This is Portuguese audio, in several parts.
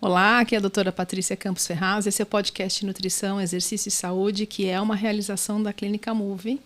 Olá, aqui é a doutora Patrícia Campos Ferraz. Esse é o podcast Nutrição, Exercício e Saúde, que é uma realização da Clínica Move.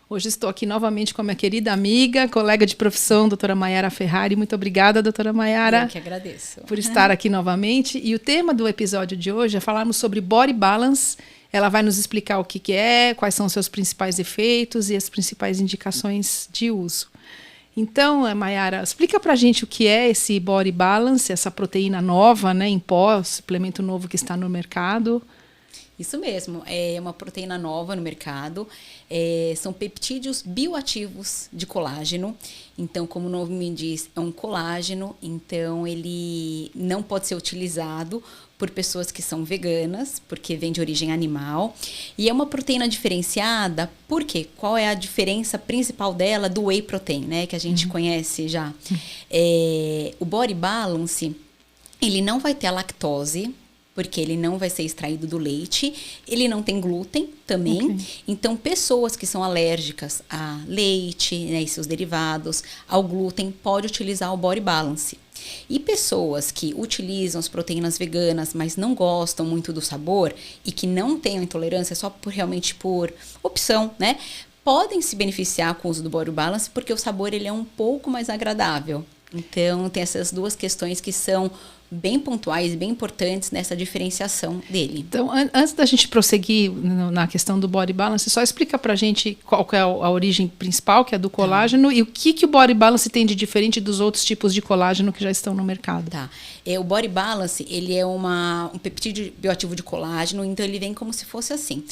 Hoje estou aqui novamente com a minha querida amiga, colega de profissão, doutora Mayara Ferrari. Muito obrigada, doutora Mayara. Eu que agradeço. Por estar aqui novamente. E o tema do episódio de hoje é falarmos sobre Body Balance. Ela vai nos explicar o que é, quais são os seus principais efeitos e as principais indicações de uso. Então, Mayara, explica pra gente o que é esse Body Balance, essa proteína nova, né, em pó, suplemento novo que está no mercado. Isso mesmo, é uma proteína nova no mercado, são peptídeos bioativos de colágeno. Então, como o nome diz, é um colágeno, então ele não pode ser utilizado por pessoas que são veganas, porque vem de origem animal. E é uma proteína diferenciada, por quê? Qual é a diferença principal dela do whey protein, né? Que a gente conhece já. O Body Balance, ele não vai ter a lactose, porque ele não vai ser extraído do leite, ele não tem glúten também. Okay. Então, pessoas que são alérgicas a leite, né, e seus derivados, ao glúten, pode utilizar o Body Balance. E pessoas que utilizam as proteínas veganas, mas não gostam muito do sabor e que não tenham intolerância só realmente por opção, né? Podem se beneficiar com o uso do Body Balance, porque o sabor ele é um pouco mais agradável. Então, tem essas duas questões que são bem pontuais, bem importantes nessa diferenciação dele. Então, antes da gente prosseguir na questão do Body Balance, só explica pra gente qual que é a origem principal, que é do colágeno, e o que o Body Balance tem de diferente dos outros tipos de colágeno que já estão no mercado. Tá. O Body Balance, ele é um peptídeo bioativo de colágeno, então ele vem como se fosse assim.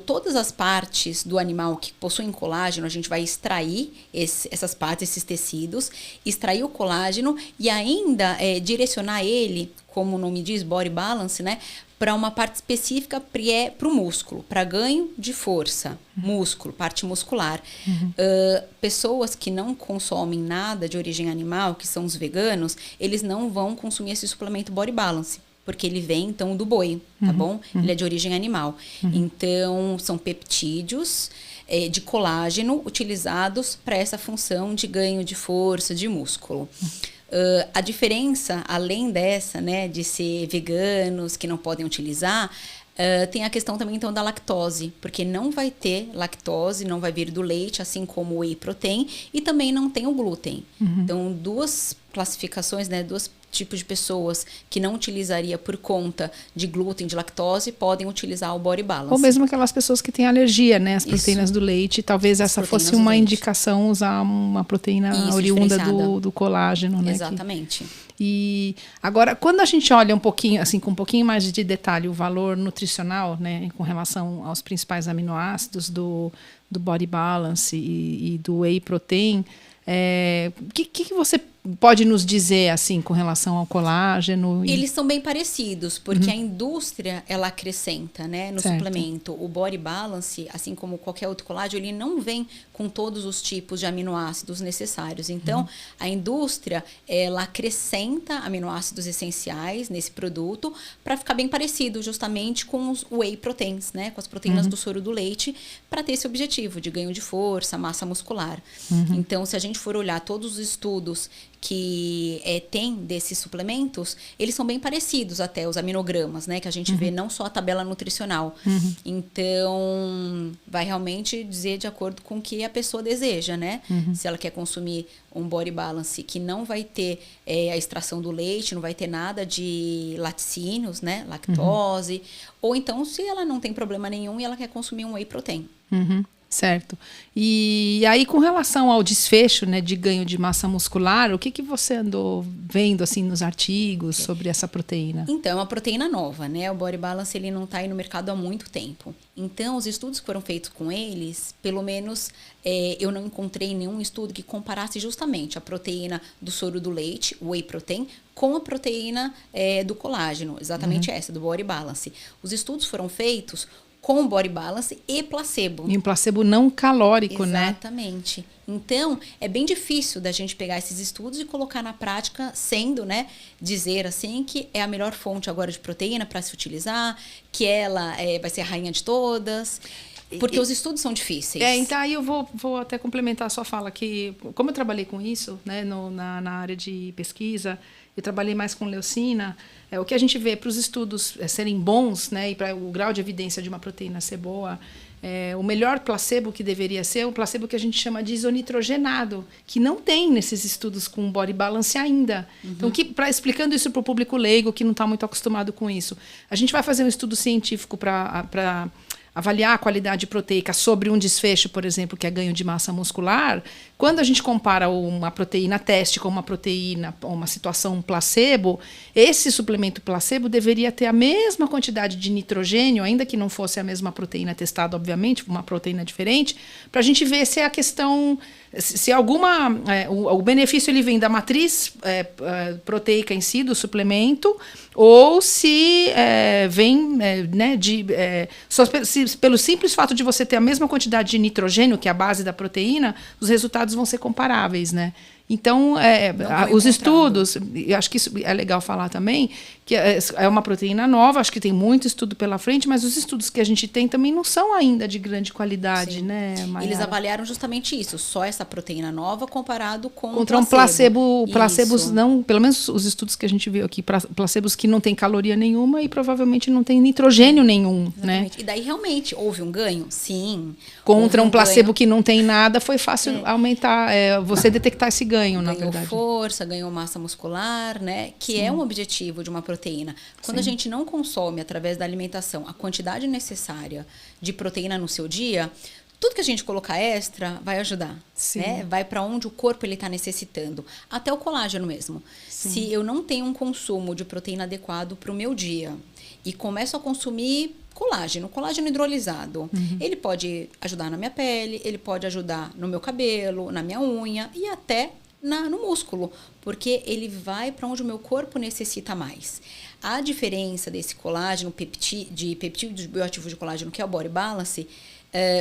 Todas as partes do animal que possuem colágeno, a gente vai extrair essas partes, esses tecidos, extrair o colágeno e ainda direcionar ele, como o nome diz, Body Balance, né, para uma parte específica para o músculo, para ganho de força, músculo, parte muscular. Pessoas que não consomem nada de origem animal, que são os veganos, eles não vão consumir esse suplemento Body Balance. Porque ele vem, então, do boi, tá bom? Ele é de origem animal. Então, são peptídeos de colágeno utilizados para essa função de ganho de força, de músculo. A diferença, além dessa, né, de ser veganos, que não podem utilizar, tem a questão também, então, da lactose. Porque não vai ter lactose, não vai vir do leite, assim como o whey protein, e também não tem o glúten. Então, duas classificações, né, duas tipos de pessoas que não utilizaria por conta de glúten, de lactose, podem utilizar o Body Balance. Ou mesmo aquelas pessoas que têm alergia, né, às proteínas do leite, talvez essa fosse uma indicação usar uma proteína oriunda do colágeno, né? Exatamente. E agora, quando a gente olha um pouquinho, assim, com um pouquinho mais de detalhe, o valor nutricional, né, com relação aos principais aminoácidos do Body Balance e do Whey Protein, que você pode nos dizer, assim, com relação ao colágeno? Eles são bem parecidos, porque a indústria, ela acrescenta, né, no suplemento. O Body Balance, assim como qualquer outro colágeno, ele não vem com todos os tipos de aminoácidos necessários. Então, a indústria, ela acrescenta aminoácidos essenciais nesse produto para ficar bem parecido justamente com os whey proteins, né, com as proteínas do soro do leite, para ter esse objetivo de ganho de força, massa muscular. Então, se a gente for olhar todos os estudos que tem desses suplementos, eles são bem parecidos até, os aminogramas, né? Que a gente vê não só a tabela nutricional. Então, vai realmente dizer de acordo com o que a pessoa deseja, né? Se ela quer consumir um Body Balance que não vai ter a extração do leite, não vai ter nada de laticínios, né? Lactose. Ou então, se ela não tem problema nenhum e ela quer consumir um Whey Protein. Certo. E aí, com relação ao desfecho, né, de ganho de massa muscular, o que você andou vendo assim nos artigos sobre essa proteína? Então, é uma proteína nova, né? O Body Balance ele não está aí no mercado há muito tempo. Então, os estudos que foram feitos com eles, pelo menos eu não encontrei nenhum estudo que comparasse justamente a proteína do soro do leite, o Whey Protein, com a proteína do colágeno, exatamente essa, do Body Balance. Os estudos foram feitos com o Body Balance e placebo. E um placebo não calórico, né? Exatamente. Então, é bem difícil da gente pegar esses estudos e colocar na prática, sendo, né, dizer assim que é a melhor fonte agora de proteína para se utilizar, que ela vai ser a rainha de todas. Porque os estudos são difíceis. Então aí eu vou até complementar a sua fala, que como eu trabalhei com isso, né, na área de pesquisa, eu trabalhei mais com leucina, o que a gente vê para os estudos serem bons, né, e para o grau de evidência de uma proteína ser boa, o melhor placebo que deveria ser é um placebo que a gente chama de isonitrogenado, que não tem nesses estudos com body balance ainda. Então, explicando isso para o público leigo, que não está muito acostumado com isso, a gente vai fazer um estudo científico para avaliar a qualidade proteica sobre um desfecho, por exemplo, que é ganho de massa muscular. Quando a gente compara uma proteína teste com uma proteína, uma situação placebo, esse suplemento placebo deveria ter a mesma quantidade de nitrogênio, ainda que não fosse a mesma proteína testada, obviamente, uma proteína diferente, para a gente ver se a questão, se alguma, o benefício ele vem da matriz proteica em si, do suplemento, ou se vem pelo simples fato de você ter a mesma quantidade de nitrogênio, que é a base da proteína, os resultados vão ser comparáveis, né? Então, os estudos, e acho que isso é legal falar também, que é uma proteína nova, acho que tem muito estudo pela frente, mas os estudos que a gente tem também não são ainda de grande qualidade, Sim. né, Mayara? Eles avaliaram justamente isso, só essa proteína nova comparado com contra um placebos não, pelo menos os estudos que a gente viu aqui, placebos que não tem caloria nenhuma e provavelmente não tem nitrogênio nenhum, exatamente. Né? E daí realmente houve um ganho? Sim. Contra um placebo que não tem nada, foi fácil aumentar, você detectar esse ganho, na verdade. Ganhou força, ganhou massa muscular, né? Que Sim. é um objetivo de uma proteína. Quando a gente não consome, através da alimentação, a quantidade necessária de proteína no seu dia, tudo que a gente colocar extra vai ajudar, né? Vai para onde o corpo ele está necessitando. Até o colágeno mesmo. Sim. Se eu não tenho um consumo de proteína adequado para o meu dia e começo a consumir colágeno hidrolisado, ele pode ajudar na minha pele, ele pode ajudar no meu cabelo, na minha unha e até no músculo, porque ele vai para onde o meu corpo necessita mais. A diferença desse colágeno, de peptídeo bioativo de colágeno, que é o Body Balance,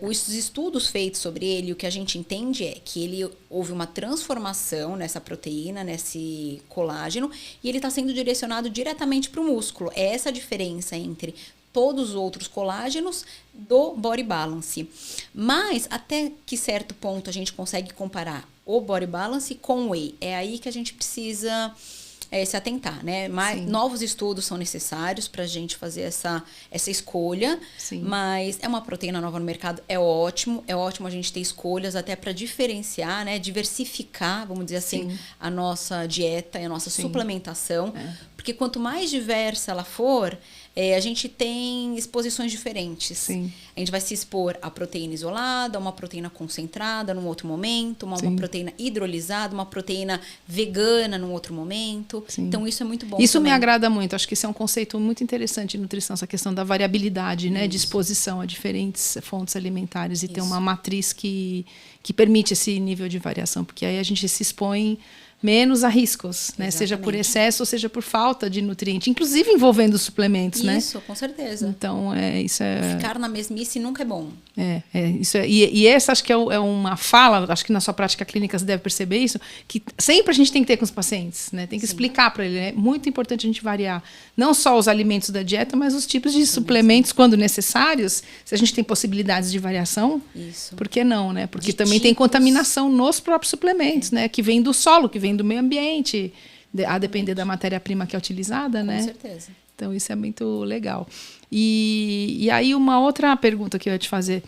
os estudos feitos sobre ele, o que a gente entende é que houve uma transformação nessa proteína, nesse colágeno, e ele está sendo direcionado diretamente para o músculo. É essa a diferença entre todos os outros colágenos do Body Balance. Mas, até que certo ponto a gente consegue comparar o Body Balance com o Whey. É aí que a gente precisa se atentar, né? Novos estudos são necessários para a gente fazer essa escolha. Sim. Mas é uma proteína nova no mercado, é ótimo a gente ter escolhas até para diferenciar, né? Diversificar, vamos dizer assim, a nossa dieta e a nossa suplementação. Porque quanto mais diversa ela for, a gente tem exposições diferentes. Sim. A gente vai se expor a proteína isolada, uma proteína concentrada num outro momento, uma proteína hidrolisada, uma proteína vegana num outro momento. Sim. Então, isso é muito bom. Isso também me agrada muito. Acho que esse é um conceito muito interessante em nutrição, essa questão da variabilidade, né, de exposição a diferentes fontes alimentares e ter uma matriz que permite esse nível de variação, porque aí a gente se expõe menos a riscos, né? Seja por excesso ou seja por falta de nutriente, inclusive envolvendo suplementos, né? Isso, com certeza. Então, isso é... Ficar na mesmice nunca é bom. Isso é... E essa acho que é uma fala, acho que na sua prática clínica você deve perceber isso, que sempre a gente tem que ter com os pacientes, né? Tem que explicar para ele, é muito importante a gente variar, não só os alimentos da dieta, mas os tipos de suplementos, quando necessários, se a gente tem possibilidades de variação, por que não, né? Porque também tem contaminação nos próprios suplementos, né? Que vem do solo, que vem do meio ambiente, a depender da matéria-prima que é utilizada, né? Com certeza. Então, isso é muito legal. E aí, uma outra pergunta que eu ia te fazer.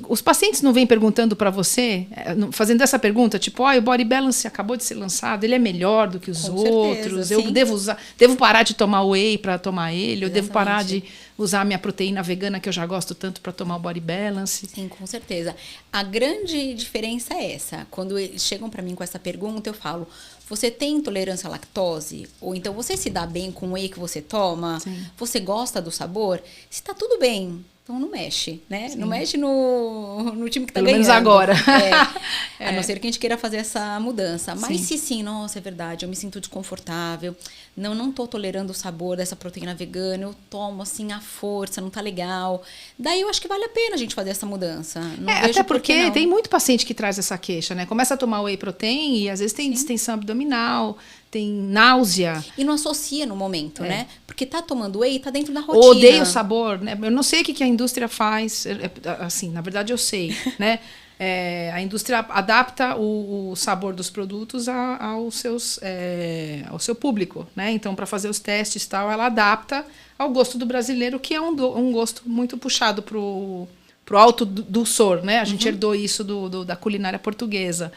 Os pacientes não vêm perguntando para você, fazendo essa pergunta, tipo, o Body Balance acabou de ser lançado, ele é melhor do que os outros, eu devo parar de tomar whey para tomar ele, eu devo parar de usar a minha proteína vegana que eu já gosto tanto para tomar o Body Balance? Sim, com certeza. A grande diferença é essa. Quando eles chegam para mim com essa pergunta, eu falo, você tem intolerância à lactose? Ou então você se dá bem com o whey que você toma? Sim. Você gosta do sabor? Se tá tudo bem, então não mexe, né? Sim. Não mexe no time que tá ganhando. Pelo menos agora. A não ser que a gente queira fazer essa mudança. Mas sim, nossa, é verdade, eu me sinto desconfortável. Não tô tolerando o sabor dessa proteína vegana, eu tomo assim à força, não tá legal. Daí eu acho que vale a pena a gente fazer essa mudança. Até porque tem muito paciente que traz essa queixa, né? Começa a tomar whey protein e às vezes tem distensão abdominal, tem náusea. E não associa no momento, né? Porque tá tomando whey, tá dentro da rotina. Odeio o sabor, né? Eu não sei o que a indústria faz. Assim, na verdade eu sei, né? A indústria adapta o sabor dos produtos ao seu público, né? Então, para fazer os testes e tal, ela adapta ao gosto do brasileiro, que é um gosto muito puxado pro alto dulçor, né? A gente herdou isso da culinária portuguesa.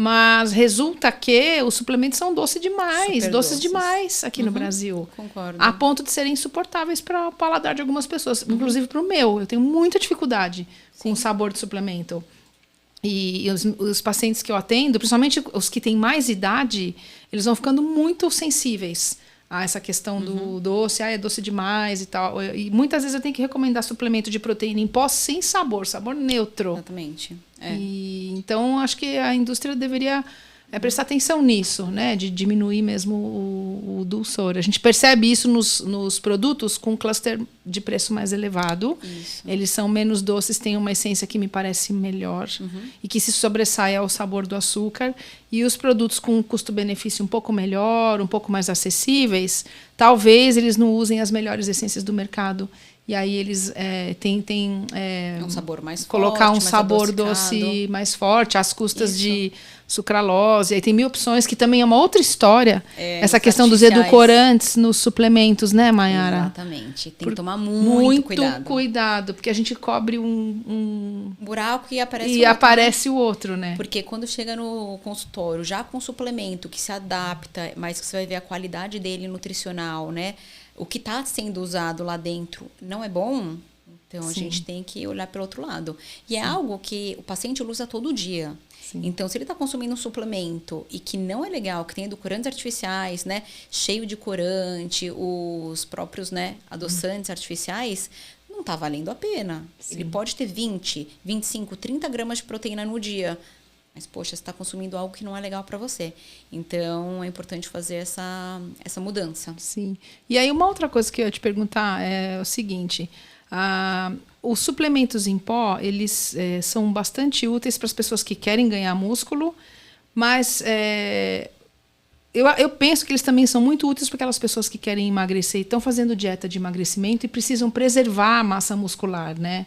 Mas resulta que os suplementos são doces demais aqui no Brasil. Concordo. A ponto de serem insuportáveis para o paladar de algumas pessoas, inclusive para o meu. Eu tenho muita dificuldade com o sabor de suplemento. E os pacientes que eu atendo, principalmente os que têm mais idade, eles vão ficando muito sensíveis a essa questão do doce. É doce demais e tal. E muitas vezes eu tenho que recomendar suplemento de proteína em pó sem sabor neutro. Exatamente. Então, acho que a indústria deveria prestar atenção nisso, né? De diminuir mesmo o dulçor. A gente percebe isso nos produtos com cluster de preço mais elevado. Isso. Eles são menos doces, têm uma essência que me parece melhor e que se sobressai ao sabor do açúcar. E os produtos com custo-benefício um pouco melhor, um pouco mais acessíveis, talvez eles não usem as melhores essências do mercado. E aí eles tentem um sabor mais colocar forte, um sabor doce mais forte, às custas de sucralose. Aí tem 1000 opções, que também é uma outra história. Essa questão dos edulcorantes nos suplementos, né, Mayara? Exatamente. Tem que tomar muito cuidado. Cuidado, porque a gente cobre um buraco e aparece o outro, né? Porque quando chega no consultório, já com suplemento que se adapta, mas que você vai ver a qualidade dele nutricional, né? O que está sendo usado lá dentro não é bom, então a gente tem que olhar pelo outro lado. E é algo que o paciente usa todo dia. Sim. Então, se ele está consumindo um suplemento e que não é legal, que tem edulcorantes artificiais, né, cheio de corante, os próprios, né, adoçantes artificiais, não está valendo a pena. Sim. Ele pode ter 20, 25, 30 gramas de proteína no dia. Mas, poxa, você está consumindo algo que não é legal para você. Então, é importante fazer essa mudança. Sim. E aí, uma outra coisa que eu ia te perguntar é o seguinte. Os suplementos em pó, eles são bastante úteis para as pessoas que querem ganhar músculo, mas eu penso que eles também são muito úteis para aquelas pessoas que querem emagrecer e estão fazendo dieta de emagrecimento e precisam preservar a massa muscular, né?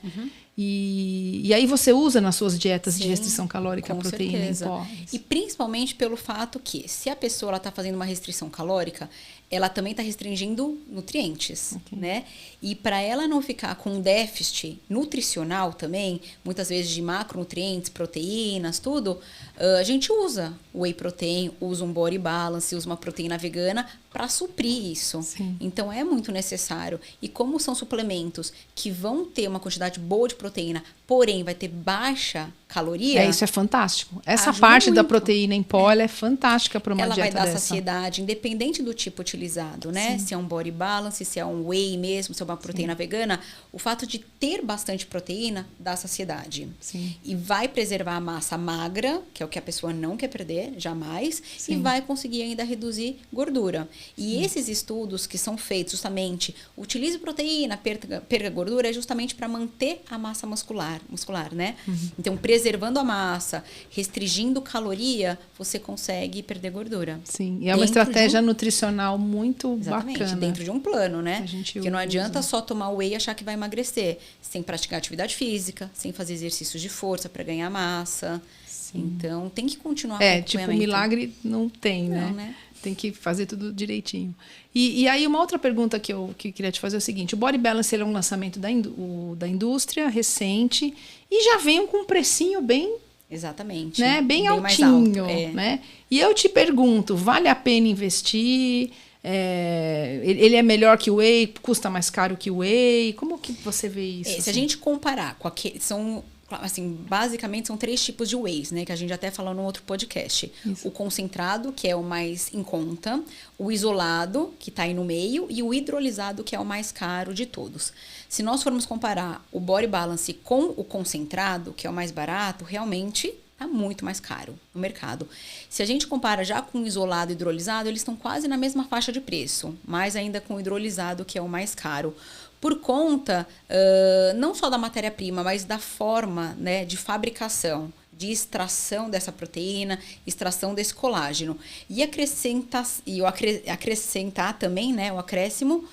E aí você usa nas suas dietas de restrição calórica a proteína em pó. E principalmente pelo fato que, se a pessoa está fazendo uma restrição calórica, ela também está restringindo nutrientes, né? E para ela não ficar com um déficit nutricional também, muitas vezes de macronutrientes, proteínas, tudo, a gente usa o whey protein, usa um body balance, usa uma proteína vegana para suprir isso. Sim. Então, é muito necessário. E como são suplementos que vão ter uma quantidade boa de proteína, porém vai ter baixa caloria... Isso é fantástico. Essa parte muito da proteína em pó é fantástica para uma dieta dessa. Ela vai dar saciedade, independente do tipo utilizado, né? Sim. Se é um body balance, se é um whey mesmo, se é uma proteína vegana, o fato de ter bastante proteína dá saciedade. Sim. E vai preservar a massa magra, que é o que a pessoa não quer perder, jamais, e vai conseguir ainda reduzir gordura. E esses estudos que são feitos justamente, utilize proteína, perca gordura, é justamente para manter a massa muscular, né? Então, preservando a massa, restringindo caloria, você consegue perder gordura. Sim, e é uma estratégia nutricional muito bacana. Dentro de um plano, né? Porque não adianta só tomar whey e achar que vai emagrecer. Sem praticar atividade física, sem fazer exercícios de força para ganhar massa. Sim. Então, tem que continuar com o acompanhamento. Tipo, milagre não tem, né? Tem que fazer tudo direitinho. E aí, uma outra pergunta que eu queria te fazer é o seguinte. O Body Balance ele é um lançamento da indústria, recente, e já vem com um precinho bem... Exatamente. Né? Bem altinho. Né? E eu te pergunto, vale a pena investir? Ele é melhor que o whey? Custa mais caro que o whey? Como que você vê isso? Se a gente comparar com assim, basicamente são 3 tipos de wheys, né? Que a gente até falou no outro podcast. Isso. O concentrado, que é o mais em conta. O isolado, que está aí no meio. E o hidrolisado, que é o mais caro de todos. Se nós formos comparar o Body Balance com o concentrado, que é o mais barato, realmente está muito mais caro no mercado. Se a gente compara já com o isolado e hidrolisado, eles estão quase na mesma faixa de preço. Mais ainda com o hidrolisado, que é o mais caro. Por conta, não só da matéria-prima, mas da forma, né, de fabricação, de extração dessa proteína, extração desse colágeno. E acrescentar também, né, o acréscimo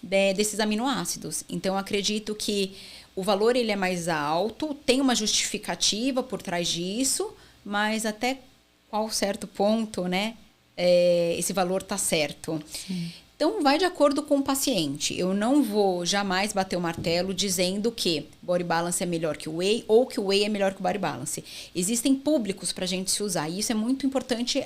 desses aminoácidos. Então, eu acredito que o valor ele é mais alto, tem uma justificativa por trás disso, mas até qual certo ponto, né, esse valor está certo. Sim. Então, vai de acordo com o paciente. Eu não vou jamais bater o martelo dizendo que Body Balance é melhor que o Whey ou que o Whey é melhor que o Body Balance. Existem públicos para a gente se usar. E isso é muito importante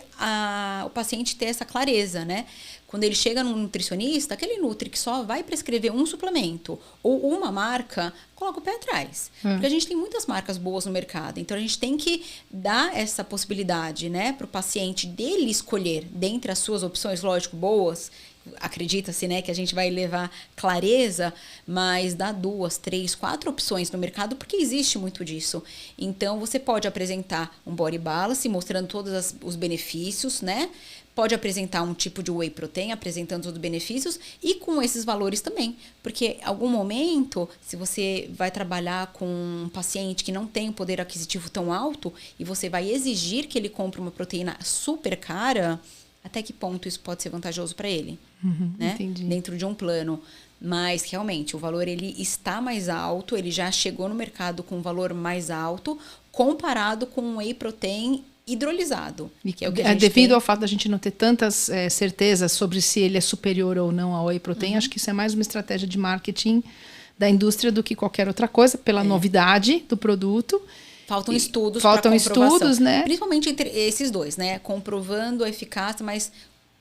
o paciente ter essa clareza, né? Quando ele chega num nutricionista, aquele nutri que só vai prescrever um suplemento ou uma marca, coloca o pé atrás. Porque a gente tem muitas marcas boas no mercado. Então, a gente tem que dar essa possibilidade, né, para o paciente dele escolher dentre as suas opções, lógico, boas. Acredita-se, né, que a gente vai levar clareza, mas dá 2, 3, 4 opções no mercado, porque existe muito disso. Então, você pode apresentar um Body Balance, mostrando todos os benefícios, né? Pode apresentar um tipo de Whey Protein, apresentando todos os benefícios, e com esses valores também. Porque, em algum momento, se você vai trabalhar com um paciente que não tem um poder aquisitivo tão alto, e você vai exigir que ele compre uma proteína super cara, até que ponto isso pode ser vantajoso para ele, né? Entendi. Dentro de um plano. Mas, realmente, o valor ele está mais alto, ele já chegou no mercado com um valor mais alto, comparado com um Whey Protein hidrolisado. Que é o que a gente devido ao fato da gente não ter tantas certezas sobre se ele é superior ou não ao Whey Protein, acho que isso é mais uma estratégia de marketing da indústria do que qualquer outra coisa, pela novidade do produto. Faltam estudos, né? Principalmente entre esses dois, né? Comprovando a eficácia, mas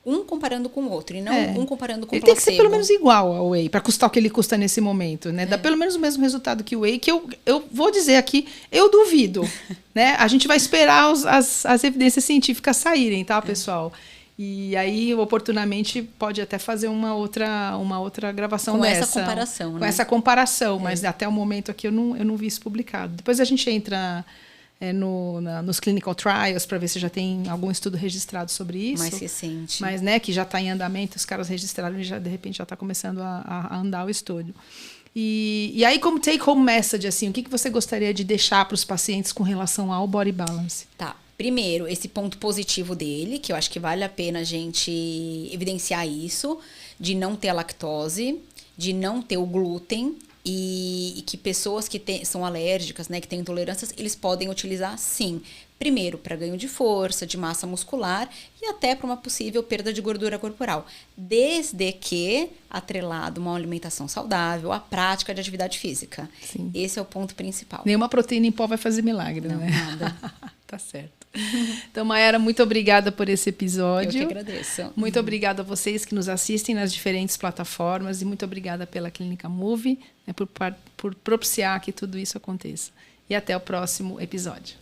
um comparando com o outro, e não um comparando com o placebo. Ele tem que ser pelo menos igual ao Whey, para custar o que ele custa nesse momento, né? Dá pelo menos o mesmo resultado que o Whey, que eu vou dizer aqui, eu duvido, né? A gente vai esperar as evidências científicas saírem, tá, pessoal? E aí, oportunamente, pode até fazer uma outra gravação com dessa. Com essa comparação, né? Com essa comparação, mas até o momento aqui eu não vi isso publicado. Depois a gente entra nos clinical trials para ver se já tem algum estudo registrado sobre isso. Mais recente. Mas, né, que já está em andamento, os caras registraram e já, de repente, já está começando a andar o estudo. E aí, como take-home message, assim, o que você gostaria de deixar para os pacientes com relação ao Body Balance? Tá. Primeiro, esse ponto positivo dele, que eu acho que vale a pena a gente evidenciar isso, de não ter a lactose, de não ter o glúten, e que pessoas que são alérgicas, né, que têm intolerâncias, eles podem utilizar sim. Primeiro, para ganho de força, de massa muscular e até para uma possível perda de gordura corporal. Desde que atrelado a uma alimentação saudável, a prática de atividade física. Sim. Esse é o ponto principal. Nenhuma proteína em pó vai fazer milagre, não, né? Nada. Tá certo. Então, Mayara, muito obrigada por esse episódio. Eu que agradeço. Muito obrigada a vocês que nos assistem nas diferentes plataformas e muito obrigada pela Clínica Move, né, por propiciar que tudo isso aconteça. E até o próximo episódio.